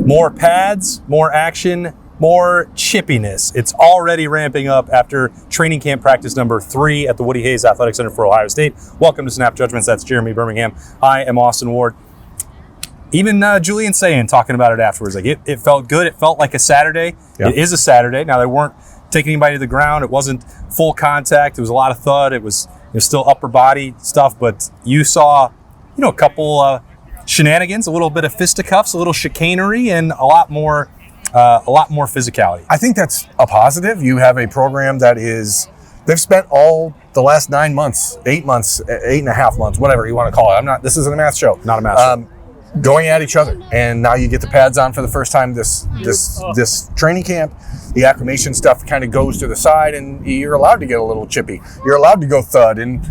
More pads, more action, more chippiness. It's already ramping up after training camp practice number 3 at the Woody Hayes Athletic Center for Ohio State. Welcome to Snap Judgments. That's Jeremy Birmingham. I am Austin Ward. Even Julian saying, talking about it afterwards, like it felt good. It felt like a Saturday. Yep. It is a Saturday. Now, they weren't taking anybody to the ground. It wasn't full contact. It was a lot of thud. It was still upper body stuff, but you saw, a couple shenanigans, a little bit of fisticuffs, a little chicanery, and a lot more physicality. I think that's a positive. You have a program that they've spent all the last 9 months, 8 months, 8.5 months, whatever you want to call it. This isn't a math show. Not a math show. Going at each other. And now you get the pads on for the first time this training camp. The acclimation stuff kind of goes to the side, and you're allowed to get a little chippy. You're allowed to go thud. And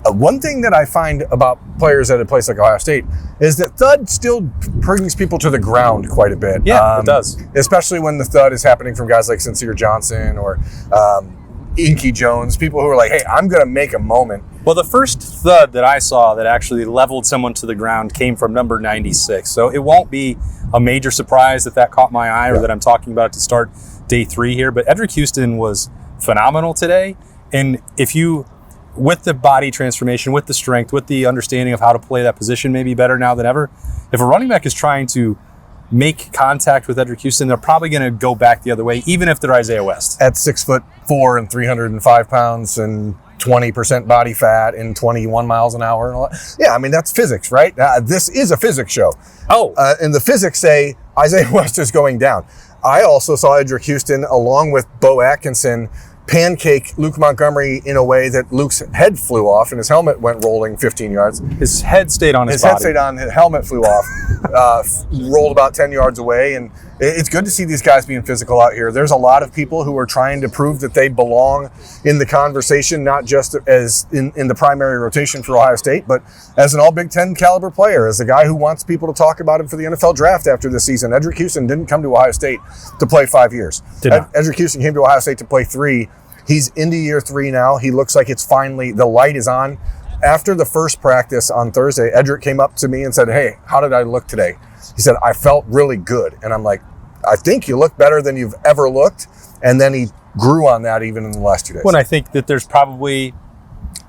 one thing that I find about players at a place like Ohio State is that thud still brings people to the ground quite a bit. Yeah, it does. Especially when the thud is happening from guys like Sincere Johnson or Inky Jones, people who are like, hey, I'm going to make a moment. Well, the first thud that I saw that actually leveled someone to the ground came from number 96. So it won't be a major surprise that caught my eye or that I'm talking about it to start day 3 here. But Edric Houston was phenomenal today. And with the body transformation, with the strength, with the understanding of how to play that position maybe better now than ever, if a running back is trying to make contact with Edric Houston, they're probably going to go back the other way, even if they're Isaiah West. At 6'4" and 305 pounds and 20% body fat and 21 miles an hour and all that. Yeah, that's physics, right? This is a physics show. Oh. And the physics say Isaiah West is going down. I also saw Edric Houston, along with Bo Atkinson, pancake Luke Montgomery in a way that Luke's head flew off and his helmet went rolling 15 yards. His head stayed on his body. His head stayed on, his helmet flew off, rolled about 10 yards away. And it's good to see these guys being physical out here. There's a lot of people who are trying to prove that they belong in the conversation, not just as in the primary rotation for Ohio State, but as an all Big Ten caliber player, as a guy who wants people to talk about him for the NFL draft after this season. Edric Houston didn't come to Ohio State to play 5 years. Edric Houston came to Ohio State to play 3. He's into year 3 now. He looks like it's finally, the light is on. After the first practice on Thursday, Edric came up to me and said, hey, how did I look today? He said, I felt really good. And I'm like, I think you look better than you've ever looked. And then he grew on that even in the last 2 days. Well, I think that there's probably,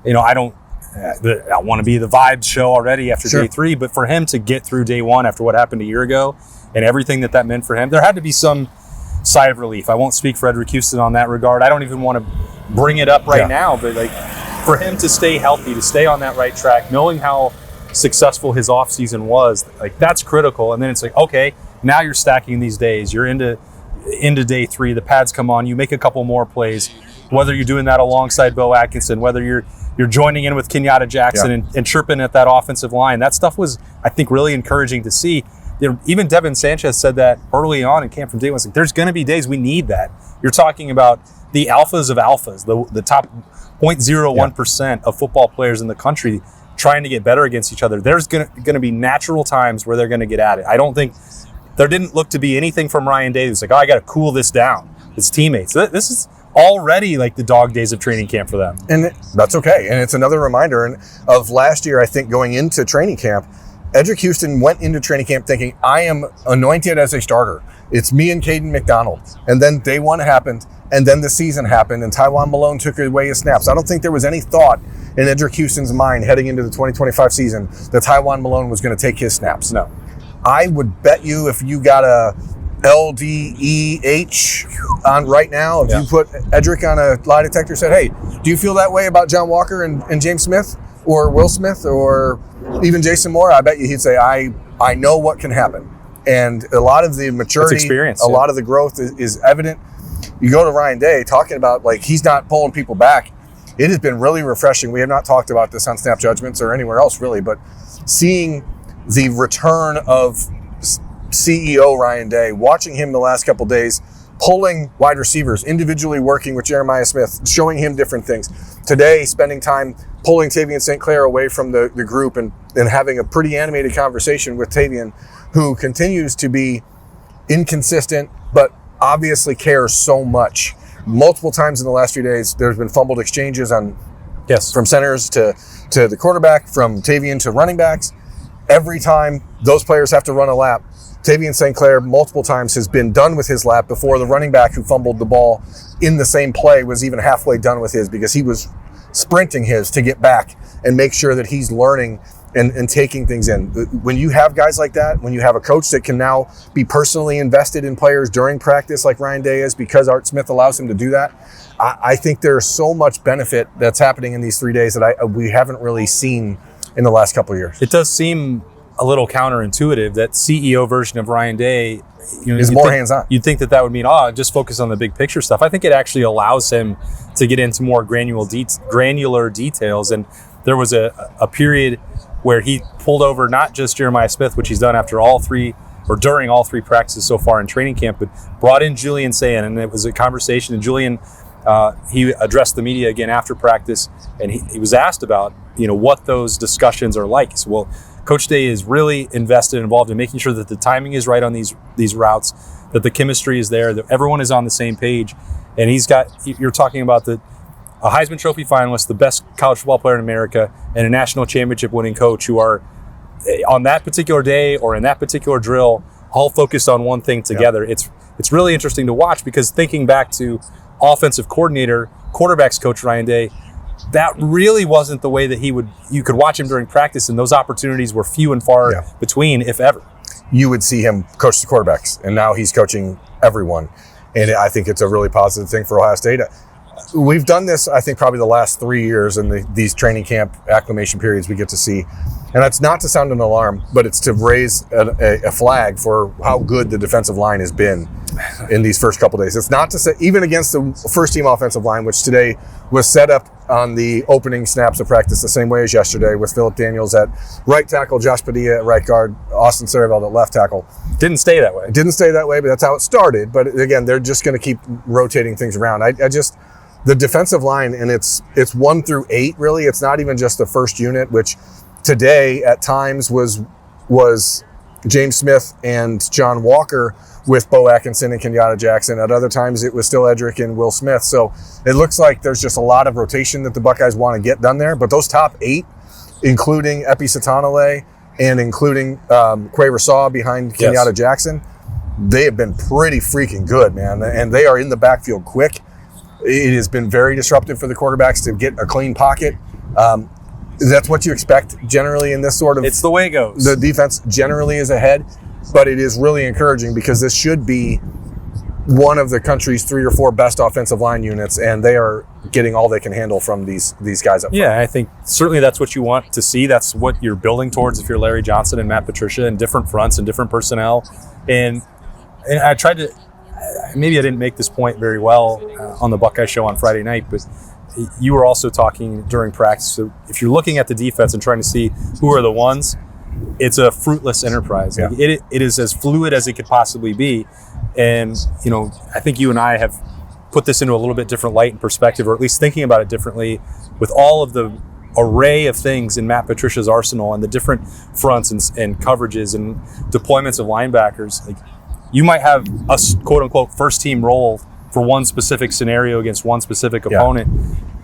I don't want to be the vibes show already after day 3, but for him to get through day 1 after what happened a year ago and everything that meant for him, there had to be some sigh of relief. I won't speak for Edric Houston on that regard. I don't even want to bring it up right now, but for him to stay healthy, to stay on that right track, knowing how successful his offseason was, that's critical. And then it's like, okay, now you're stacking these days. You're into day 3. The pads come on. You make a couple more plays. Whether you're doing that alongside Bo Atkinson, whether you're joining in with Kenyatta Jackson and chirping at that offensive line, that stuff was, I think, really encouraging to see. Even Devin Sanchez said that early on in camp from day 1. There's going to be days we need that. You're talking about the alphas of alphas, the top 0.01% of football players in the country trying to get better against each other. There's going to be natural times where they're going to get at it. I don't think there didn't look to be anything from Ryan Day. It's like, I got to cool this down. His teammates. This is already like the dog days of training camp for them. And that's okay. And it's another reminder of last year, I think, going into training camp, Edric Houston went into training camp thinking, I am anointed as a starter. It's me and Caden McDonald. And then day 1 happened, and then the season happened, and Tywone Malone took away his snaps. I don't think there was any thought in Edric Houston's mind heading into the 2025 season that Tywone Malone was going to take his snaps. No. I would bet you if you got a LDEH on right now, if you put Edric on a lie detector, said, hey, do you feel that way about John Walker and James Smith or Will Smith or even Jason Moore? I bet you he'd say, I know what can happen. And a lot of the maturity, experience, a lot of the growth is evident. You go to Ryan Day talking about he's not pulling people back. It has been really refreshing. We have not talked about this on Snap Judgments or anywhere else really, but seeing the return of CEO Ryan Day, watching him the last couple days, pulling wide receivers, individually working with Jeremiah Smith, showing him different things. Today, spending time pulling Tavian St. Clair away from the group and having a pretty animated conversation with Tavian, who continues to be inconsistent, but obviously cares so much. Multiple times in the last few days, there's been fumbled exchanges from centers to the quarterback, from Tavian to running backs. Every time those players have to run a lap, Tavian St. Clair multiple times has been done with his lap before the running back who fumbled the ball in the same play was even halfway done with his, because he was sprinting his to get back and make sure that he's learning and taking things in. When you have guys like that, when you have a coach that can now be personally invested in players during practice like Ryan Day is, because Art Smith allows him to do that, I think there's so much benefit that's happening in these 3 days that we haven't really seen in the last couple of years. It does seem a little counterintuitive that CEO version of Ryan Day is more hands-on. You'd think that would mean, just focus on the big picture stuff. I think it actually allows him to get into more granular details. And there was a period where he pulled over not just Jeremiah Smith, which he's done after all three or during all three practices so far in training camp, but brought in Julian Sayin, and it was a conversation. And Julian, he addressed the media again after practice, and he was asked about what those discussions are like. He said, well, Coach Day is really invested and involved in making sure that the timing is right on these routes, that the chemistry is there, that everyone is on the same page. And you're talking about a Heisman Trophy finalist, the best college football player in America, and a national championship winning coach who are on that particular day or in that particular drill all focused on one thing together. Yep. It's really interesting to watch, because thinking back to offensive coordinator, quarterbacks coach Ryan Day, that really wasn't the way that you could watch him during practice, and those opportunities were few and far between, if ever. You would see him coach the quarterbacks, and now he's coaching everyone. And I think it's a really positive thing for Ohio State. We've done this, I think, probably the last 3 years in these training camp acclimation periods we get to see. And that's not to sound an alarm, but it's to raise a flag for how good the defensive line has been in these first couple days. It's not to say, even against the first team offensive line, which today was set up on the opening snaps of practice the same way as yesterday, with Phillip Daniels at right tackle, Josh Padilla at right guard, Austin Sarival at left tackle. Didn't stay that way. It didn't stay that way, but that's how it started. But again, they're just going to keep rotating things around. The defensive line, and it's 1 through 8, really. It's not even just the first unit, which today at times was James Smith and John Walker with Bo Atkinson and Kenyatta Jackson. At other times it was still Edric and Will Smith. So it looks like there's just a lot of rotation that the Buckeyes want to get done there. But those top 8, including Epi Satanale and including Quay Rasaw behind Kenyatta Jackson, they have been pretty freaking good, man. And they are in the backfield quick. It has been very disruptive for the quarterbacks to get a clean pocket. That's what you expect generally in this sort of... It's the way it goes. The defense generally is ahead, but it is really encouraging, because this should be one of the country's 3 or 4 best offensive line units, and they are getting all they can handle from these guys up front. Yeah, I think certainly that's what you want to see. That's what you're building towards if you're Larry Johnson and Matt Patricia, and different fronts and different personnel. And I tried to... Maybe I didn't make this point very well on the Buckeye Show on Friday night, but you were also talking during practice. So if you're looking at the defense and trying to see who are the ones, it's a fruitless enterprise. Yeah. Like it is as fluid as it could possibly be. And, I think you and I have put this into a little bit different light and perspective, or at least thinking about it differently, with all of the array of things in Matt Patricia's arsenal and the different fronts and coverages and deployments of linebackers. Like, you might have a quote-unquote first-team role for one specific scenario against one specific opponent.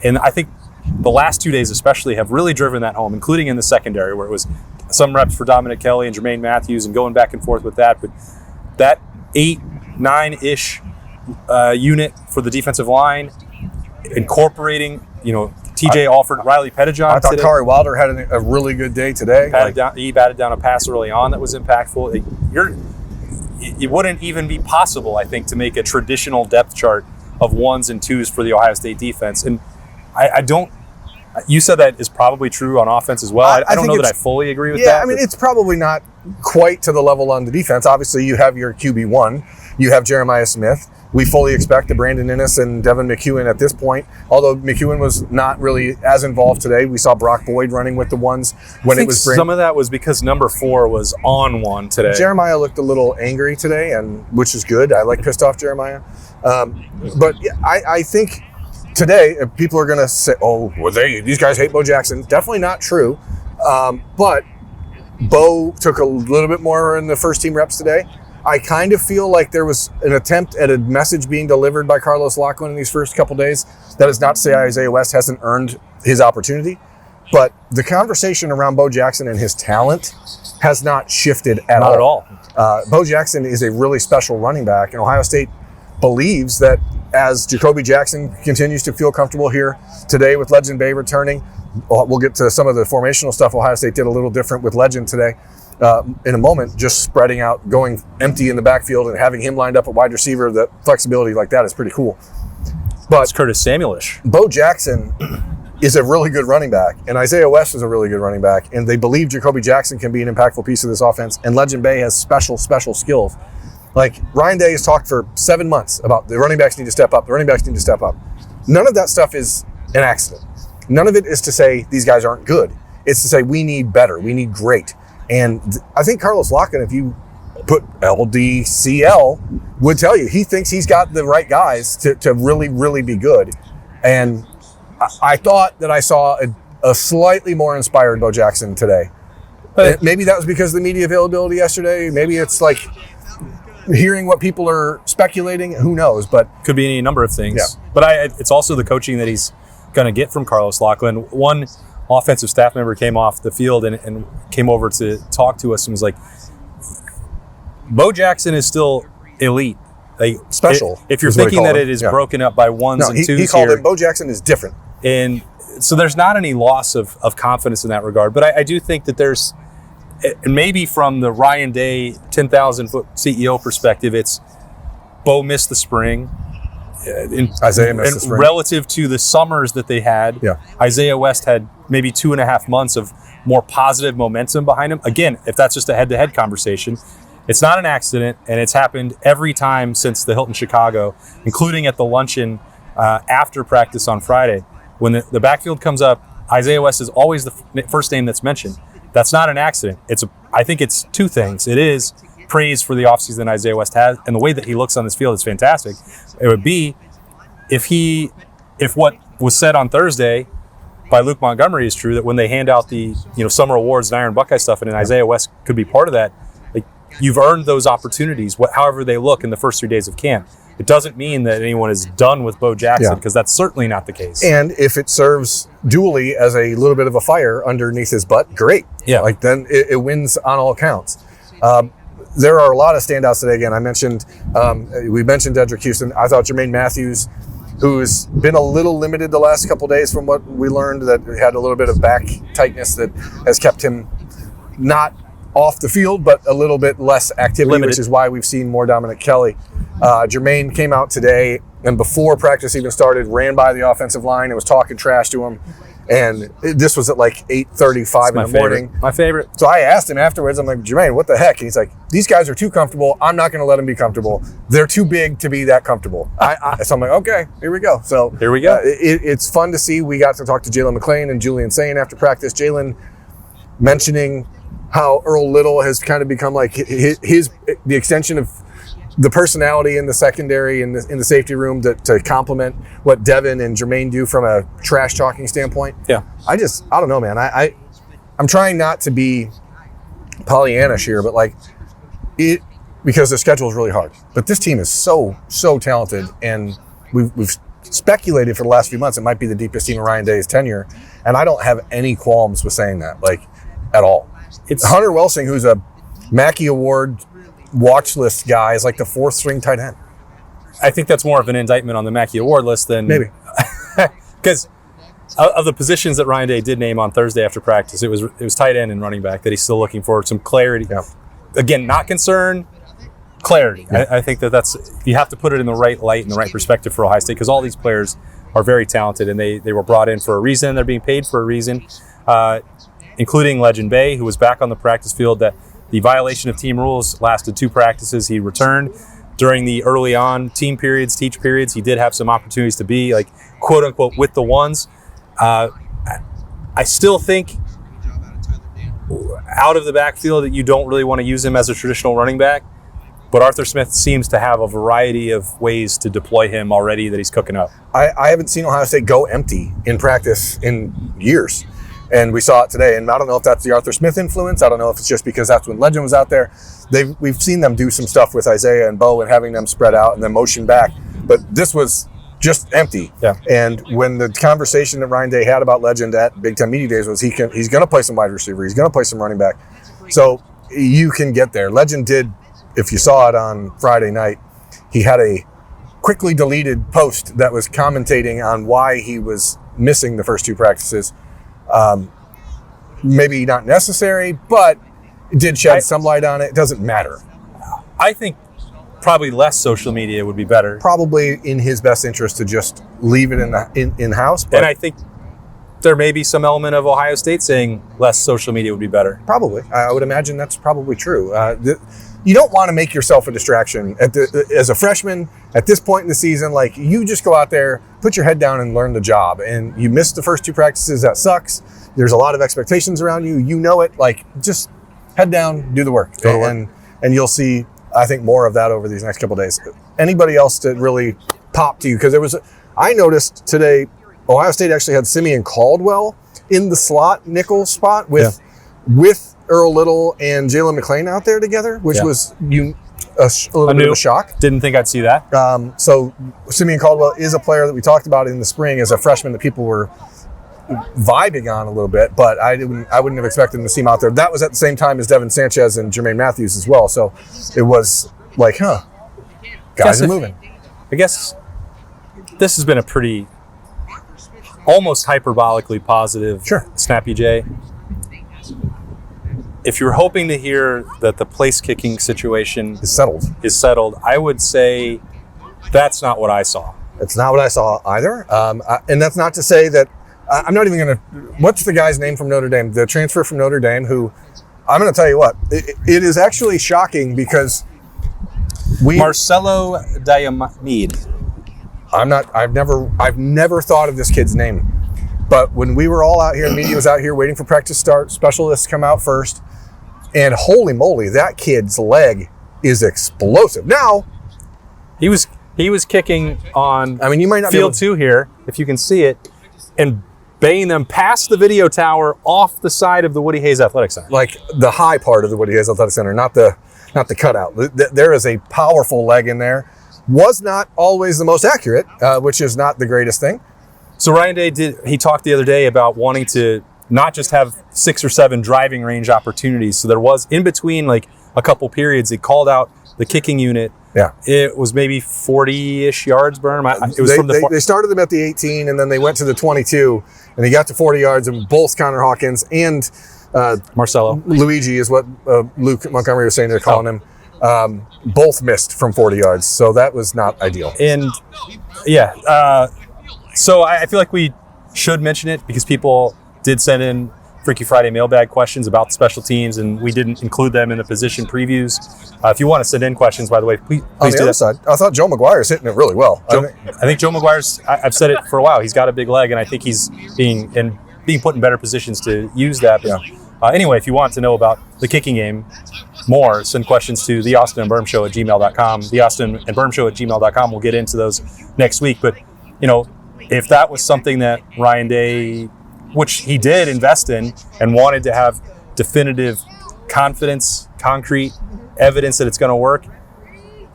And I think the last 2 days especially have really driven that home, including in the secondary, where it was some reps for Dominic Kelly and Jermaine Matthews and going back and forth with that. But that 8, 9-ish unit for the defensive line, incorporating, TJ Alford, Riley Pettijohn. I thought Kari Wilder had a really good day today. He batted down a pass early on that was impactful. It wouldn't even be possible, I think, to make a traditional depth chart of 1s and 2s for the Ohio State defense. And I don't. You said that is probably true on offense as well. I don't know that I fully agree with that. Yeah, I mean, it's probably not quite to the level on the defense. Obviously, you have your QB1. You have Jeremiah Smith. We fully expect that Brandon Innes and Devin McEwen at this point, although McEwen was not really as involved today. We saw Brock Boyd running with the 1s when it was Brandon. Some of that was because number 4 was on 1 today. Jeremiah looked a little angry today, which is good. I like pissed off Jeremiah. But I think today people are going to say, these guys hate Bo Jackson. Definitely not true. But Bo took a little bit more in the first team reps today. I kind of feel like there was an attempt at a message being delivered by Carlos Lachlan in these first couple days. That is not to say Isaiah West hasn't earned his opportunity. But the conversation around Bo Jackson and his talent has not shifted at all. Not at all. Bo Jackson is a really special running back, and Ohio State believes that as Jacoby Jackson continues to feel comfortable here today with Legend Bay returning, we'll get to some of the formational stuff Ohio State did a little different with Legend today in a moment, just spreading out, going empty in the backfield and having him lined up at wide receiver. The flexibility like that is pretty cool. But it's Curtis Samuel-ish. Bo Jackson is a really good running back, and Isaiah West is a really good running back, and they believe Jacoby Jackson can be an impactful piece of this offense, and Legend Bay has special skills. Like, Ryan Day has talked for 7 months about the running backs need to step up, the running backs need to step up. None of that stuff is an accident. None of it is to say these guys aren't good. It's to say we need better, we need great. And I think Carlos Locken, if you put LDCL, would tell you he thinks he's got the right guys to really, really be good. And I thought that I saw a slightly more inspired Bo Jackson today. But maybe that was because of the media availability yesterday. Maybe it's like hearing what people are speculating. Who knows? But could be any number of things. Yeah. But it's also the coaching that he's going to get from Carlos Locken. One offensive staff member came off the field and came over to talk to us and was like, Bo Jackson is still elite. Like, special. If you're thinking that it is broken up by ones and twos, he called it Bo Jackson is different. And so there's not any loss of confidence in that regard. But I do think that there's, and maybe from the Ryan Day 10,000-foot CEO perspective, it's Bo missed the spring. Isaiah missed the spring. Relative to the summers that they had, Isaiah West had maybe 2.5 months of more positive momentum behind him. Again, if that's just a head-to-head conversation, it's not an accident, and it's happened every time since the Hilton Chicago, including at the luncheon after practice on Friday. When the backfield comes up, Isaiah West is always the first name that's mentioned. That's not an accident. I think it's two things. It is praise for the offseason Isaiah West has, and the way that he looks on this field is fantastic. It would be if what was said on Thursday by Luke Montgomery is true, that when they hand out the summer awards and Iron Buckeye stuff, and then Isaiah West could be part of that, like, you've earned those opportunities, however they look in the first 3 days of camp. It doesn't mean that anyone is done with Bo Jackson, because that's certainly not the case. And if it serves Dooley as a little bit of a fire underneath his butt, great. Yeah. Like, then it wins on all accounts. There are a lot of standouts today. Again, we mentioned Dedrick Houston. I thought Jermaine Matthews, who's been a little limited the last couple of days from what we learned, that had a little bit of back tightness that has kept him not off the field, but a little bit less activity, limited, which is why we've seen more Dominic Kelly. Jermaine came out today, and before practice even started, ran by the offensive line and was talking trash to him. And this was at like 8:35 in the morning. My favorite. So I asked him afterwards, I'm like, Jermaine, what the heck? And he's like, these guys are too comfortable. I'm not going to let them be comfortable. They're too big to be that comfortable. So I'm like, okay, here we go. So here we go. It's fun to see. We got to talk to Jalen McClain and Julian Sain after practice. Jalen mentioning how Earl Little has kind of become like the extension of the personality in the secondary in the safety room to complement what Devin and Jermaine do from a trash talking standpoint. Yeah. I don't know, man. I'm trying not to be Pollyannish here, but because the schedule is really hard. But this team is so talented, and we've speculated for the last few months it might be the deepest team in Ryan Day's tenure, and I don't have any qualms with saying that, at all. It's Hunter Welsing, who's a Mackey Award watch list guy, is like the fourth string tight end. I think that's more of an indictment on the Mackey Award list than maybe, because of the positions that Ryan Day did name on Thursday after practice, it was tight end and running back that he's still looking for some clarity. Yeah. Again, not concern, clarity. Yeah. I think that's you have to put it in the right light and the right perspective for Ohio State, because all these players are very talented and they were brought in for a reason. They're being paid for a reason, including Legend Bay, who was back on the practice field. That the violation of team rules lasted 2 practices. He returned during the early on team periods, teach periods. He did have some opportunities to be quote unquote with the ones. I still think out of the backfield that you don't really want to use him as a traditional running back, but Arthur Smith seems to have a variety of ways to deploy him already that he's cooking up. I haven't seen Ohio State go empty in practice in years. And we saw it today, and I don't know if that's the Arthur Smith influence. I don't know if it's just because that's when Legend was out there. We've seen them do some stuff with Isaiah and Bo and having them spread out and then motion back. But this was just empty. Yeah. And when the conversation that Ryan Day had about Legend at Big Ten Media Days was he's going to play some wide receiver, he's going to play some running back. So you can get there. Legend did, if you saw it on Friday night, he had a quickly deleted post that was commentating on why he was missing the first 2 practices. Maybe not necessary, but it did shed some light on it. It doesn't matter. I think probably less social media would be better. Probably in his best interest to just leave it in-house. And I think there may be some element of Ohio State saying less social media would be better. Probably. I would imagine that's probably true. You don't want to make yourself a distraction. As a freshman, at this point in the season, like, you just go out there, put your head down and learn the job. And you missed the first 2 practices, that sucks. There's a lot of expectations around you. You know it. Like, just head down, do the work. And you'll see, I think, more of that over these next couple of days. Anybody else that really popped to you? Because I noticed today, Ohio State actually had Simeon Caldwell in the slot nickel spot with Earl Little and Jalen McClain out there together, which was a little bit of a shock. Didn't think I'd see that. So Simeon Caldwell is a player that we talked about in the spring as a freshman that people were vibing on a little bit, but I wouldn't have expected him to see him out there. That was at the same time as Devin Sanchez and Jermaine Matthews as well. So it was like, guys are moving. I guess this has been a pretty almost hyperbolically positive Snappy J. If you're hoping to hear that the place kicking situation is settled, I would say that's not what I saw. It's not what I saw either. And that's not to say that I'm not even going to. What's the guy's name from Notre Dame? The transfer from Notre Dame, who I'm going to tell you what, it is actually shocking because Marcelo Diamide. I've never thought of this kid's name. But when we were all out here, media was out here waiting for practice start, specialists come out first, and holy moly, that kid's leg is explosive. Now, he was kicking on you might not field 2 here, if you can see it, and baying them past the video tower off the side of the Woody Hayes Athletic Center. Like the high part of the Woody Hayes Athletic Center, not the cutout. There is a powerful leg in there. Was not always the most accurate, which is not the greatest thing. So Ryan Day he talked the other day about wanting to not just have 6 or 7 driving range opportunities. So there was, in between like a couple periods, he called out the kicking unit. Yeah. It was maybe 40-ish yards, Birm. They started them at the 18, and then they went to the 22, and he got to 40 yards, and both Connor Hawkins and Marcelo Luigi is what Luke Montgomery was saying they're calling him. Both missed from 40 yards, so that was not ideal. And so I feel like we should mention it because people did send in Freaky Friday mailbag questions about the special teams, and we didn't include them in the position previews. If you want to send in questions, by the way, please on the do other that. Side, I thought Joe McGuire's hitting it really well. I think Joe McGuire's, I've said it for a while, he's got a big leg, and I think he's being put in better positions to use that. But, anyway, if you want to know about the kicking game more, send questions to the Austin and Birm Show at gmail.com. The Austin and Birm Show at gmail.com. We'll get into those next week. But, if that was something that Ryan Day, which he did invest in and wanted to have definitive confidence, concrete evidence that it's going to work,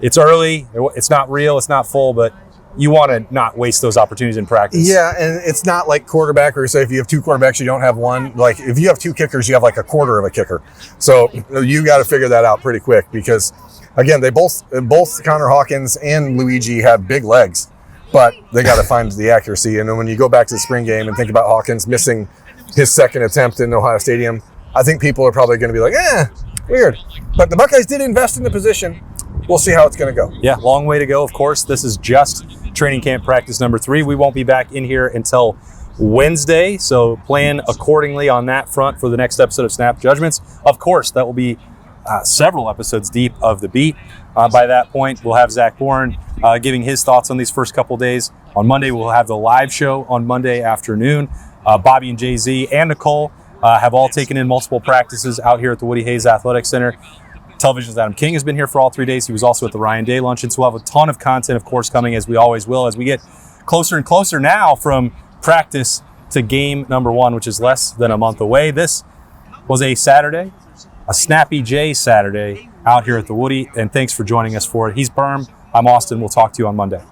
it's early, it's not real, it's not full, but you want to not waste those opportunities in practice. Yeah, and it's not like quarterback, or say if you have 2 quarterbacks, you don't have one. Like if you have 2 kickers, you have like a quarter of a kicker. So you got to figure that out pretty quick because, again, they both Connor Hawkins and Luigi have big legs, but they got to find the accuracy. And then when you go back to the spring game and think about Hawkins missing his second attempt in Ohio Stadium, I think people are probably going to be like, weird. But the Buckeyes did invest in the position. We'll see how it's going to go. Yeah, long way to go, of course. This is just training camp practice number 3. We won't be back in here until Wednesday, so plan accordingly on that front for the next episode of Snap Judgments. Of course, that will be several episodes deep of The Beat. By that point, we'll have Zach Bourne giving his thoughts on these first couple days. On Monday, we'll have the live show on Monday afternoon. Bobby and Jay-Z and Nicole have all taken in multiple practices out here at the Woody Hayes Athletic Center. Television's Adam King has been here for all 3 days. He was also at the Ryan Day Luncheon. So we'll have a ton of content, of course, coming as we always will, as we get closer and closer now from practice to game number 1, which is less than a month away. This was a Saturday, a Snappy J Saturday out here at the Woody, and thanks for joining us for it. He's Birm. I'm Austin. We'll talk to you on Monday.